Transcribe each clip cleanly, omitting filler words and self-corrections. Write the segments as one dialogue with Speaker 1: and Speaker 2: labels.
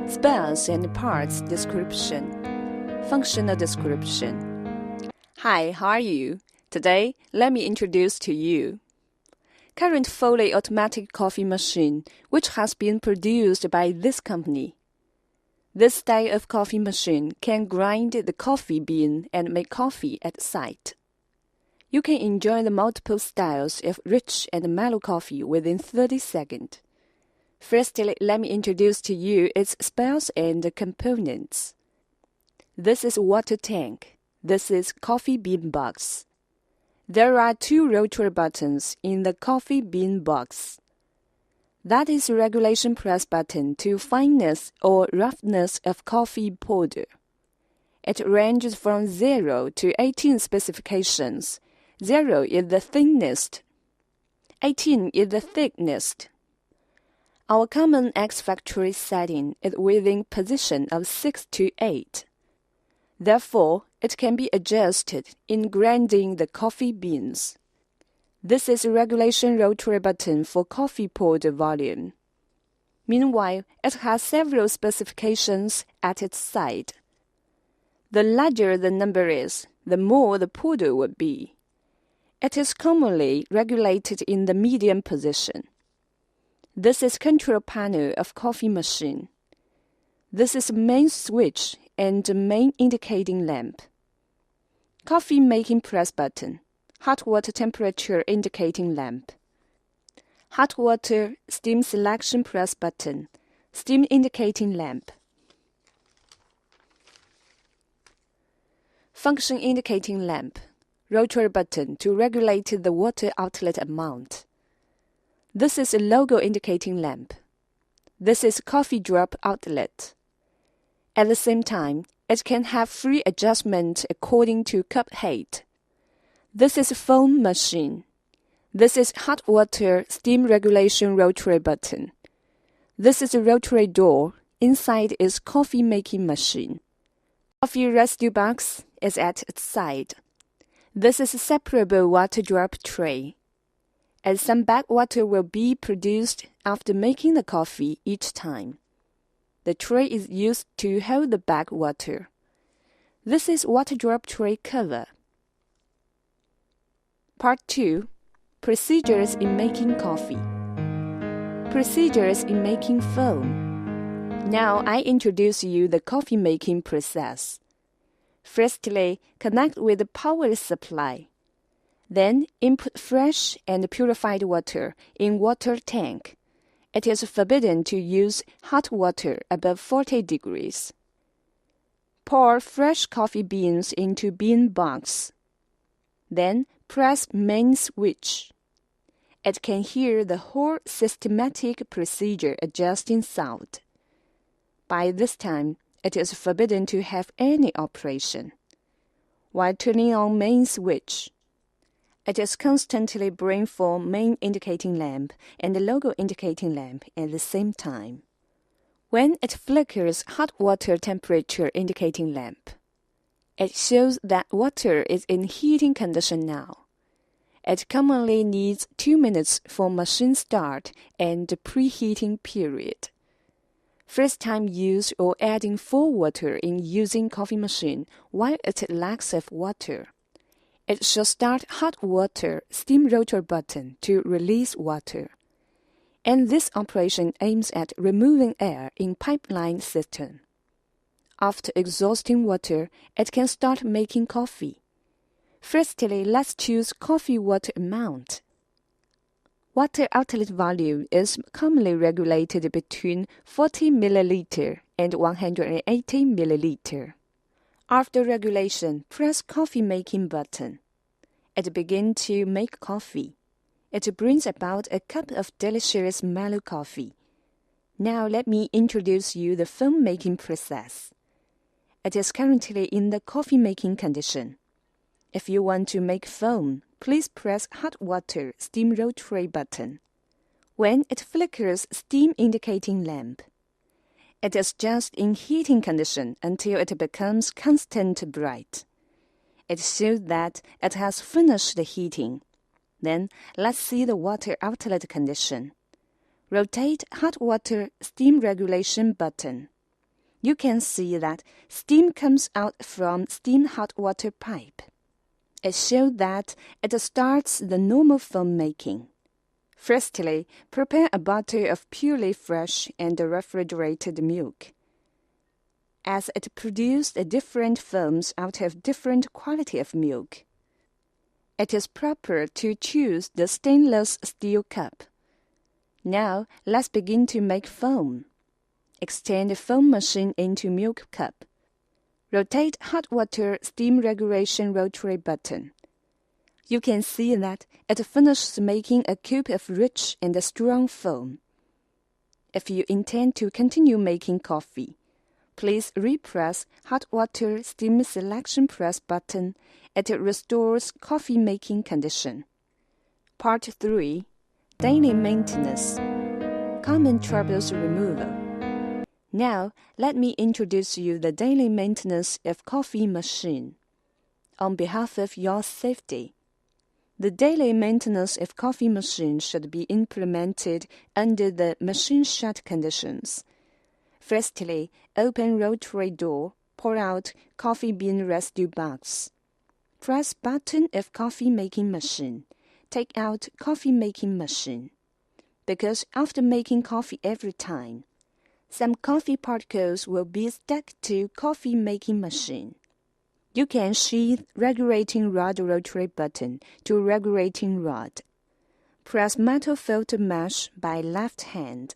Speaker 1: Spells and parts description. Functional description. Hi, how are you? Today, let me introduce to you current fully automatic coffee machine, which has been produced by this company. This style of coffee machine can grind the coffee bean and make coffee at sight. You can enjoy the multiple styles of rich and mellow coffee within 30 seconds. Firstly, let me introduce to you its specs and components. This is water tank. This is coffee bean box. There are two rotary buttons in the coffee bean box. That is regulation press button to fineness or roughness of coffee powder. It ranges from 0 to 18 specifications. 0 is the thinnest. 18 is the thickest. Our common X-factory setting is within position of 6 to 8. Therefore, it can be adjusted in grinding the coffee beans. This is a regulation rotary button for coffee powder volume. Meanwhile, it has several specifications at its side. The larger the number is, the more the powder would be. It is commonly regulated in the medium position. This is control panel of coffee machine. This is main switch and main indicating lamp. Coffee making press button. Hot water temperature indicating lamp. Hot water steam selection press button. Steam indicating lamp. Function indicating lamp. Rotary button to regulate the water outlet amount. This is a logo indicating lamp. This is coffee drop outlet. At the same time, it can have free adjustment according to cup height. This is foam machine. This is hot water steam regulation rotary button. This is a rotary door. Inside is coffee making machine. Coffee residue box is at its side. This is a separable water drop tray. As some backwater will be produced after making the coffee each time. The tray is used to hold the backwater. This is water drop tray cover. Part 2. Procedures in making coffee. Procedures in making foam. Now I introduce you the coffee making process. Firstly, connect with the power supply. Then input fresh and purified water in water tank. It is forbidden to use hot water above 40 degrees. Pour fresh coffee beans into bean box. Then press main switch. It can hear the whole systematic procedure adjusting sound. By this time, it is forbidden to have any operation. While turning on main switch, it is constantly bring for main indicating lamp and the logo indicating lamp at the same time. When it flickers hot water temperature indicating lamp, it shows that water is in heating condition now. It commonly needs 2 minutes for machine start and preheating period. First time use or adding full water in using coffee machine while it lacks of water. It should start hot water steam rotor button to release water. And this operation aims at removing air in pipeline system. After exhausting water, it can start making coffee. Firstly, let's choose coffee water amount. Water outlet volume is commonly regulated between 40 ml and 180 ml. After regulation, press coffee making button. It begins to make coffee. It brings about a cup of delicious mellow coffee. Now let me introduce you the foam making process. It is currently in the coffee making condition. If you want to make foam, please press hot water steam rotary button. When it flickers steam indicating lamp, it is just in heating condition until it becomes constant bright. It shows that it has finished the heating. Then let's see the water outlet condition. Rotate hot water steam regulation button. You can see that steam comes out from steam hot water pipe. It shows that it starts the normal foam making. Firstly, prepare a bottle of purely fresh and refrigerated milk. As it produces different foams out of different quality of milk, it is proper to choose the stainless steel cup. Now, let's begin to make foam. Extend the foam machine into milk cup. Rotate hot water steam regulation rotary button. You can see that it finishes making a cube of rich and strong foam. If you intend to continue making coffee, please repress hot water steam selection press button. It restores coffee making condition. Part 3. Daily maintenance. Common troubles removal. Now, let me introduce you the daily maintenance of coffee machine. On behalf of your safety, the daily maintenance of coffee machine should be implemented under the machine shut conditions. Firstly, open rotary door, pour out coffee bean residue box. Press button of coffee making machine. Take out coffee making machine. Because after making coffee every time, some coffee particles will be stuck to coffee making machine. You can sheath regulating rod rotary button to regulating rod. Press metal filter mesh by left hand.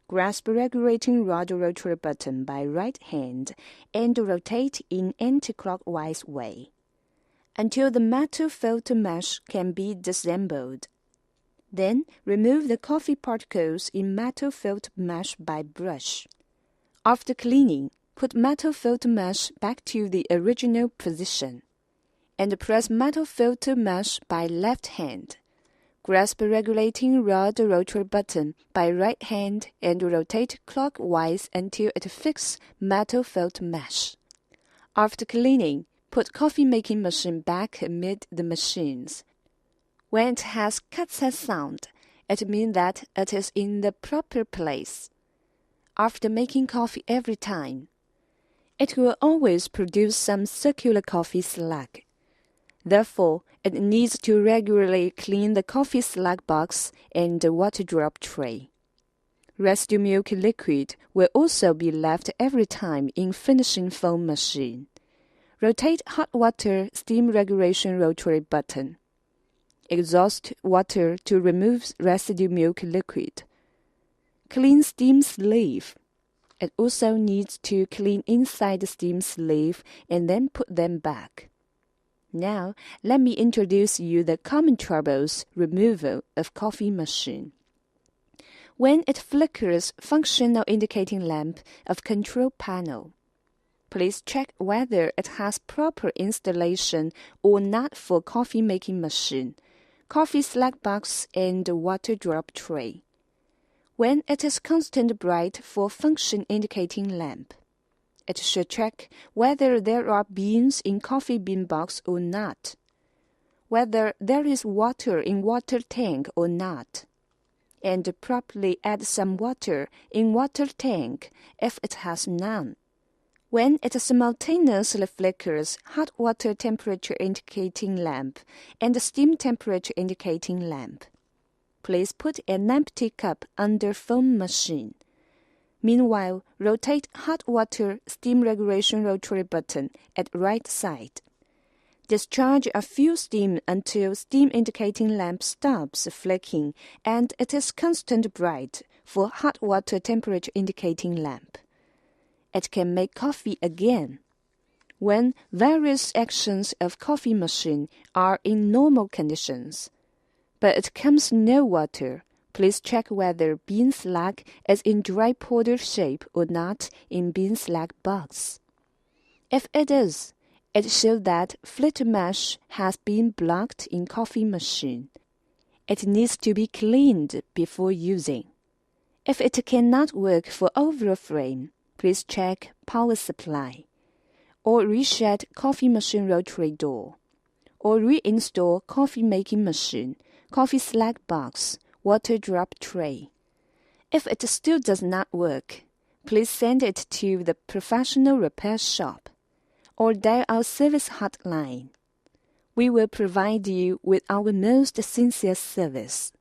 Speaker 1: Grasp regulating rod rotary button by right hand and rotate in anti-clockwise way until the metal filter mesh can be disassembled. Then, remove the coffee particles in metal filter mesh by brush. After cleaning, put metal filter mesh back to the original position, and press metal filter mesh by left hand. Grasp regulating rod rotary button by right hand and rotate clockwise until it fixes metal filter mesh. After cleaning, put coffee making machine back amid the machines. When it has cut-set sound, it means that it is in the proper place. After making coffee every time, it will always produce some circular coffee slag. Therefore, it needs to regularly clean the coffee slag box and the water drop tray. Residue milk liquid will also be left every time in finishing foam machine. Rotate hot water steam regulation rotary button. Exhaust water to remove residue milk liquid. Clean steam sleeve. It also needs to clean inside the steam sleeve and then put them back. Now, let me introduce you the common troubles removal of coffee machine. When it flickers functional indicating lamp of control panel, please check whether it has proper installation or not for coffee making machine, coffee slag box and water drop tray. When it is constant bright for function indicating lamp, it should check whether there are beans in coffee bean box or not, whether there is water in water tank or not, and properly add some water in water tank if it has none. When it simultaneously flickers hot water temperature indicating lamp and steam temperature indicating lamp, please put an empty cup under foam machine. Meanwhile, rotate hot water steam regulation rotary button at right side. Discharge a few steam until steam indicating lamp stops flicking and it is constant bright for hot water temperature indicating lamp. It can make coffee again. When various actions of coffee machine are in normal conditions, but it comes no water, please check whether bean slag is in dry powder shape or not in bean slag box. If it is, it shows that filter mesh has been blocked in coffee machine. It needs to be cleaned before using. If it cannot work for overall frame, please check power supply, or reset coffee machine rotary door, or reinstall coffee making machine, coffee slag box, water drop tray. If it still does not work, please send it to the professional repair shop or dial our service hotline. We will provide you with our most sincere service.